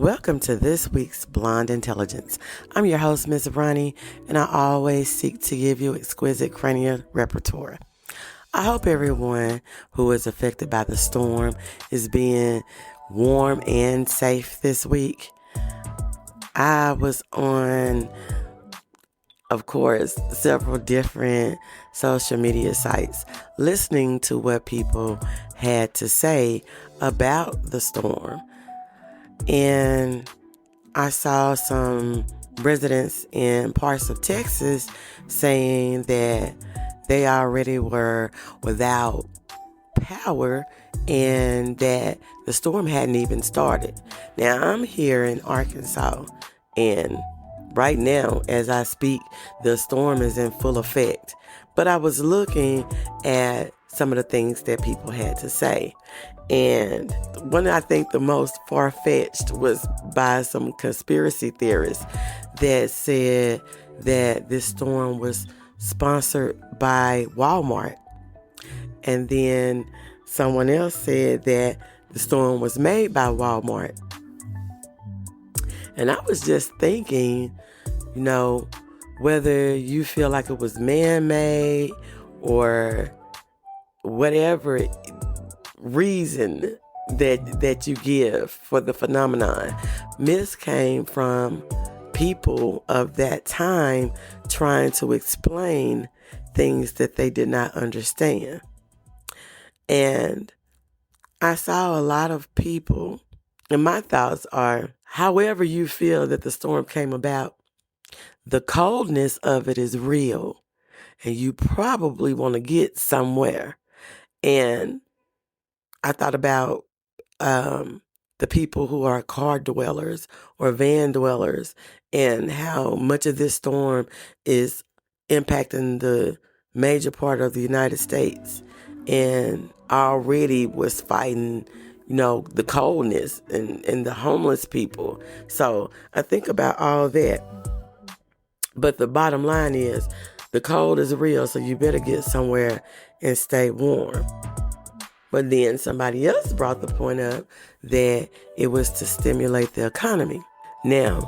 Welcome to this week's Blonde Intelligence. I'm your host, Ms. Roni, and I always seek to give you exquisite cranial repertoire. I hope everyone who is affected by the storm is being warm and safe this week. I was on, of course, several different social media sites listening to what people had to say about the storm. And I saw some residents in parts of Texas saying that they already were without power and that the storm hadn't even started. Now, I'm here in Arkansas, and right now, as I speak, the storm is in full effect. But I was looking at some of the things that people had to say. And one I think the most far-fetched was by some conspiracy theorists that said that this storm was sponsored by Walmart. And then someone else said that the storm was made by Walmart. And I was just thinking, whether you feel like it was man-made or whatever reason that you give for the phenomenon. Myths came from people of that time trying to explain things that they did not understand. And I saw a lot of people, and my thoughts are, however you feel that the storm came about, the coldness of it is real, and you probably want to get somewhere. And I thought about the people who are car dwellers or van dwellers and how much of this storm is impacting the major part of the United States and already was fighting, the coldness and the homeless people. So I think about all that. But the bottom line is the cold is real, so you better get somewhere and stay warm. But then somebody else brought the point up that it was to stimulate the economy. Now,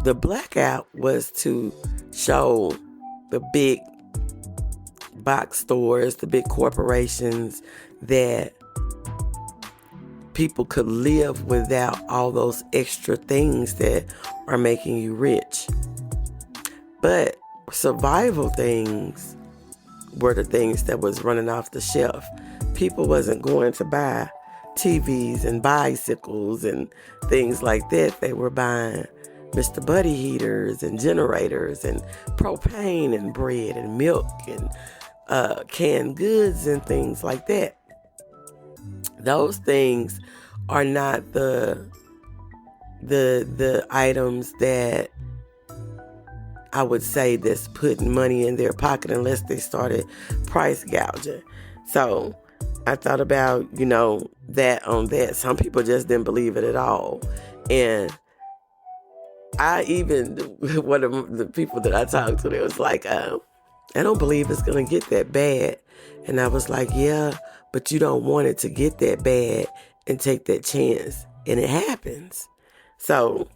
the blackout was to show the big box stores, the big corporations, that people could live without all those extra things that are making you rich. But survival things were the things that was running off the shelf. People wasn't going to buy TVs and bicycles and things like that. They were buying Mr. Buddy heaters and generators and propane and bread and milk and canned goods and things like that. Those things are not the items that I would say that's putting money in their pocket unless they started price gouging. So I thought about, that on that. Some people just didn't believe it at all. And one of the people that I talked to, they was like, I don't believe it's going to get that bad. And I was like, yeah, but you don't want it to get that bad and take that chance. And it happens. So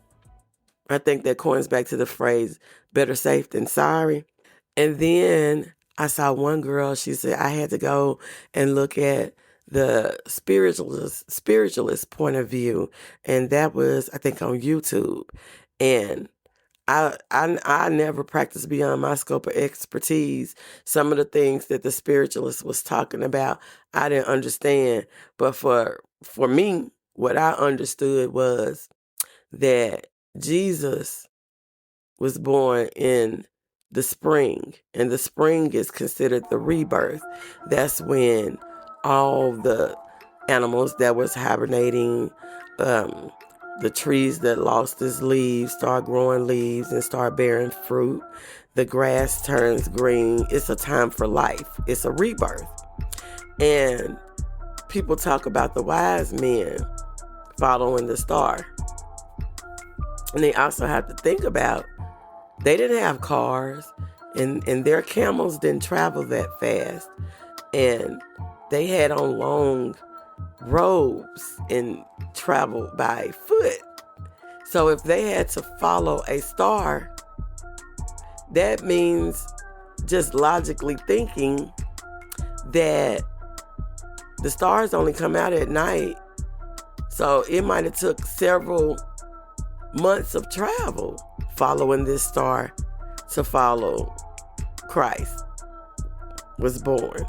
I think that coins back to the phrase, better safe than sorry. And then I saw one girl, she said, I had to go and look at the spiritualist point of view. And that was, I think, on YouTube. And I never practiced beyond my scope of expertise. Some of the things that the spiritualist was talking about, I didn't understand. But for me, what I understood was that Jesus was born in the spring, and the spring is considered the rebirth. That's when all the animals that was hibernating, the trees that lost its leaves start growing leaves and start bearing fruit. The grass turns green. It's a time for life. It's a rebirth. And people talk about the wise men following the star. And they also have to think about, they didn't have cars, and their camels didn't travel that fast. And they had on long roads and travel by foot. So if they had to follow a star, that means, just logically thinking, that the stars only come out at night. So it might have took several months of travel following this star to follow Christ was born.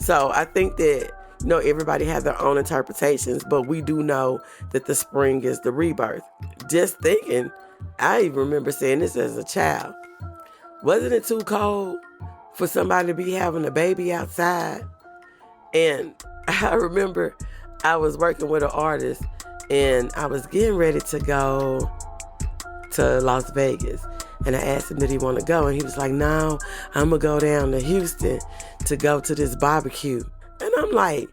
So I think that, everybody has their own interpretations, but we do know that the spring is the rebirth. Just thinking, I even remember saying this as a child. Wasn't it too cold for somebody to be having a baby outside? And I remember I was working with an artist and I was getting ready to go to Las Vegas. And I asked him, did he want to go? And he was like, no, I'm going to go down to Houston to go to this barbecue. And I'm like,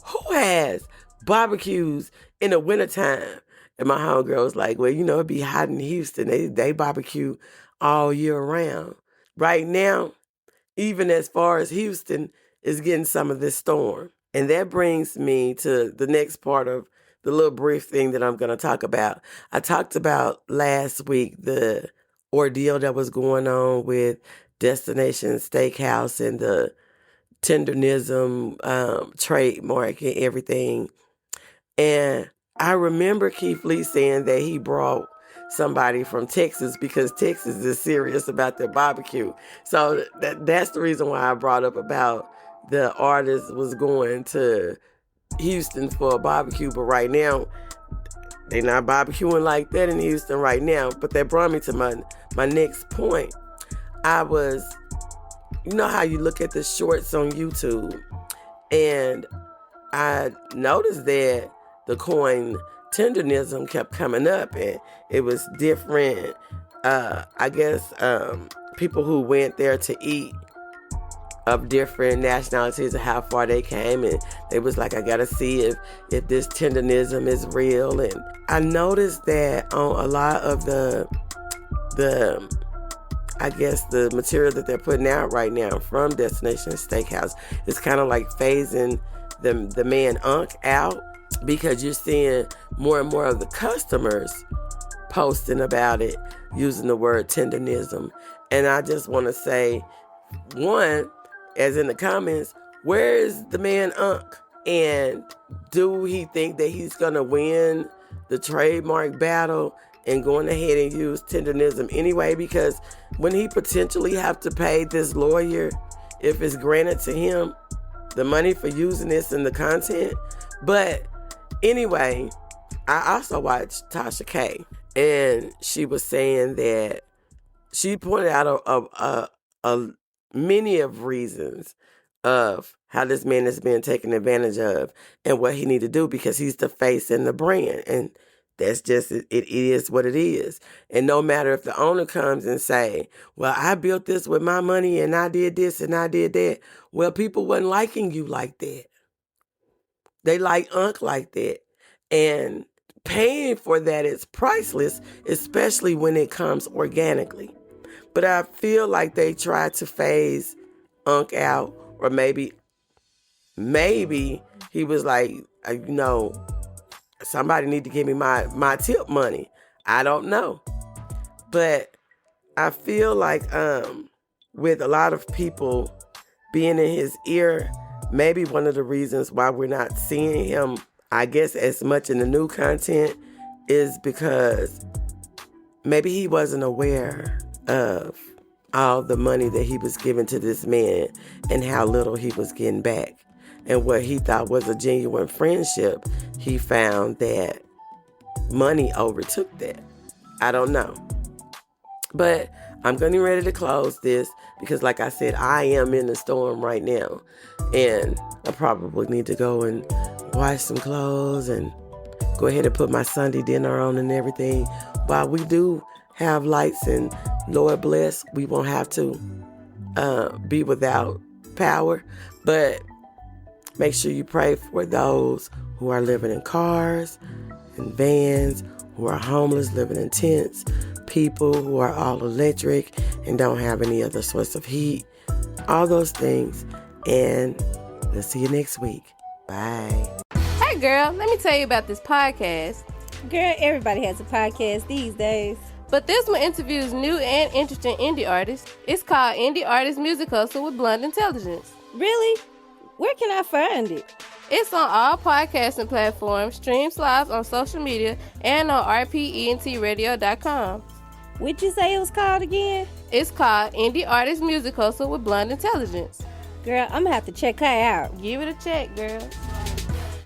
who has barbecues in the wintertime? And my homegirl was like, well, it'd be hot in Houston. They barbecue all year round. Right now, even as far as Houston is getting some of this storm. And that brings me to the next part of the little brief thing that I'm going to talk about. I talked about last week the ordeal that was going on with Destination Steakhouse and the tendernism trademark and everything. And I remember Keith Lee saying that he brought somebody from Texas because Texas is serious about their barbecue. So that's the reason why I brought up about the artist was going to Houston for a barbecue, but right now they're not barbecuing like that in Houston right now. But that brought me to my next point. I was, how you look at the shorts on YouTube, and I noticed that the coin tendernism kept coming up, and it was different, people who went there to eat of different nationalities and how far they came, and they was like, I gotta see if this tendernism is real. And I noticed that on a lot of the material that they're putting out right now from Destination Steakhouse is kind of like phasing the man Unc out, because you're seeing more and more of the customers posting about it using the word tendernism. And I just want to say, one, as in the comments, where is the man Unc? And do he think that he's going to win the trademark battle and going ahead and use tendernism anyway? Because when he potentially have to pay this lawyer, if it's granted to him, the money for using this in the content. But anyway, I also watched Tasha K, and she was saying that she pointed out a many of reasons of how this man is being taken advantage of and what he need to do, because he's the face and the brand. And that's just, it is what it is. And no matter if the owner comes and say, well, I built this with my money and I did this and I did that. Well, people wasn't liking you like that. They like Unc like that. And paying for that is priceless, especially when it comes organically. But I feel like they tried to phase Unc out, or maybe he was like, somebody need to give me my tip money. I don't know. But I feel like with a lot of people being in his ear, maybe one of the reasons why we're not seeing him, I guess, as much in the new content is because maybe he wasn't aware of all the money that he was giving to this man and how little he was getting back. And what he thought was a genuine friendship, he found that money overtook that. I don't know. But I'm getting ready to close this because, like I said, I am in the storm right now. And I probably need to go and wash some clothes and go ahead and put my Sunday dinner on and everything. While we do have lights, and Lord bless, we won't have to be without power. But make sure you pray for those who are living in cars and vans, who are homeless, living in tents, people who are all electric and don't have any other source of heat, all those things. And we'll see you next week. Bye. Hey Hey, girl, let me tell you about this podcast. Girl, everybody has a podcast these days. But this one interviews new and interesting indie artists. It's called Indie Artist Music Hustle with Blunt Intelligence. Really? Where can I find it? It's on all podcasting platforms, streams live on social media, and on rpentradio.com. What'd you say it was called again? It's called Indie Artist Music Hustle with Blunt Intelligence. Girl, I'm gonna have to check her out. Give it a check, girl.